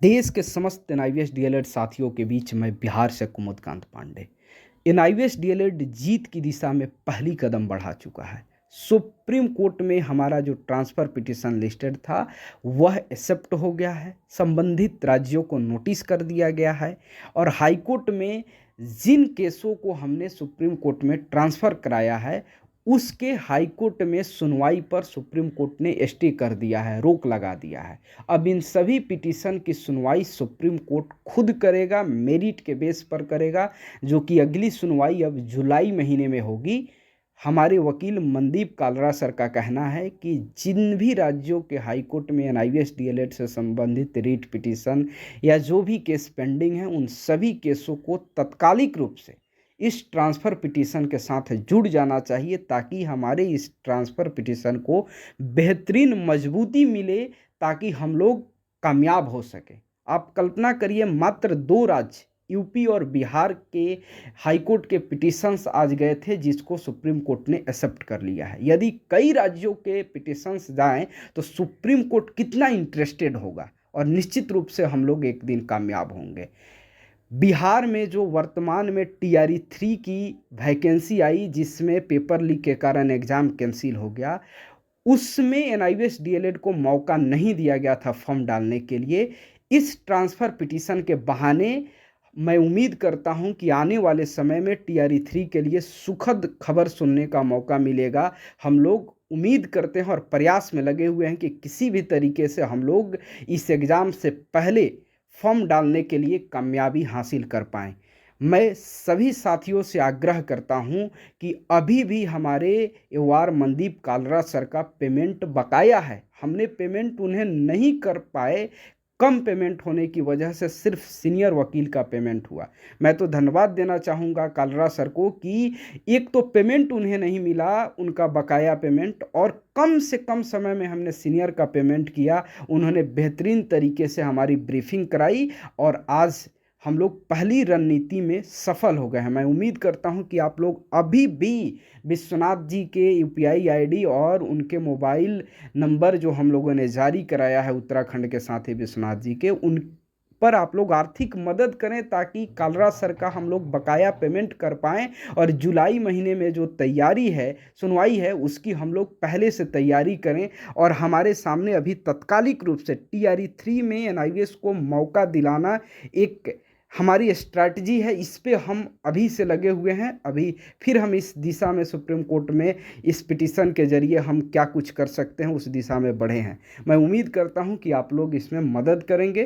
देश के समस्त एनआईवीएस डीएलएड साथियों के बीच मैं बिहार से कुमुदकांत पांडे। एनआईवीएस डीएलएड जीत की दिशा में पहली कदम बढ़ा चुका है। सुप्रीम कोर्ट में हमारा जो ट्रांसफ़र पिटीशन लिस्टेड था वह एक्सेप्ट हो गया है। संबंधित राज्यों को नोटिस कर दिया गया है और हाई कोर्ट में जिन केसों को हमने सुप्रीम कोर्ट में ट्रांसफ़र कराया है उसके हाई कोर्ट में सुनवाई पर सुप्रीम कोर्ट ने स्टे कर दिया है, रोक लगा दिया है। अब इन सभी पिटीशन की सुनवाई सुप्रीम कोर्ट खुद करेगा, मेरिट के बेस पर करेगा, जो कि अगली सुनवाई अब जुलाई महीने में होगी। हमारे वकील मनदीप कालरा सर का कहना है कि जिन भी राज्यों के हाई कोर्ट में एनआईवीएस डीएलएड से संबंधित रीट पिटीशन या जो भी केस पेंडिंग हैं उन सभी केसों को तत्कालिक रूप से इस ट्रांसफ़र पिटीशन के साथ जुड़ जाना चाहिए, ताकि हमारे इस ट्रांसफ़र पिटीशन को बेहतरीन मजबूती मिले, ताकि हम लोग कामयाब हो सके। आप कल्पना करिए, मात्र 2 राज्य यूपी और बिहार के हाई कोर्ट के पिटीशंस आज गए थे जिसको सुप्रीम कोर्ट ने एक्सेप्ट कर लिया है। यदि कई राज्यों के पिटीशंस जाएं तो सुप्रीम कोर्ट कितना इंटरेस्टेड होगा और निश्चित रूप से हम लोग एक दिन कामयाब होंगे। बिहार में जो वर्तमान में टीआरई 3 की वैकेंसी आई जिसमें पेपर लीक के कारण एग्ज़ाम कैंसिल हो गया, उसमें एनआईवीएस डीएलएड को मौका नहीं दिया गया था फॉर्म डालने के लिए। इस ट्रांसफ़र पिटीशन के बहाने मैं उम्मीद करता हूं कि आने वाले समय में टीआरई 3 के लिए सुखद खबर सुनने का मौका मिलेगा। हम लोग उम्मीद करते हैं और प्रयास में लगे हुए हैं कि किसी भी तरीके से हम लोग इस एग्ज़ाम से पहले फॉर्म डालने के लिए कामयाबी हासिल कर पाएँ। मैं सभी साथियों से आग्रह करता हूं कि अभी भी हमारे एवार मनदीप कालरा सर का पेमेंट बकाया है। हमने पेमेंट उन्हें नहीं कर पाए, कम पेमेंट होने की वजह से सिर्फ सीनियर वकील का पेमेंट हुआ। मैं तो धन्यवाद देना चाहूँगा कालरा सर को कि एक तो पेमेंट उन्हें नहीं मिला, उनका बकाया पेमेंट, और कम से कम समय में हमने सीनियर का पेमेंट किया। उन्होंने बेहतरीन तरीके से हमारी ब्रीफिंग कराई और आज हम लोग पहली रणनीति में सफल हो गए हैं। मैं उम्मीद करता हूं कि आप लोग अभी भी विश्वनाथ जी के यूपीआई आईडी और उनके मोबाइल नंबर जो हम लोगों ने जारी कराया है उत्तराखंड के साथ ही विश्वनाथ जी के, उन पर आप लोग आर्थिक मदद करें ताकि कालरा सर का हम लोग बकाया पेमेंट कर पाएँ और जुलाई महीने में जो तैयारी है, सुनवाई है, उसकी हम लोग पहले से तैयारी करें। और हमारे सामने अभी तत्कालिक रूप से टीआरई 3 में एनआईवीएस को मौका दिलाना एक हमारी स्ट्रैटेजी है। इस पे हम अभी से लगे हुए हैं। अभी फिर हम इस दिशा में सुप्रीम कोर्ट में इस पिटीशन के जरिए हम क्या कुछ कर सकते हैं उस दिशा में बढ़े हैं। मैं उम्मीद करता हूं कि आप लोग इसमें मदद करेंगे।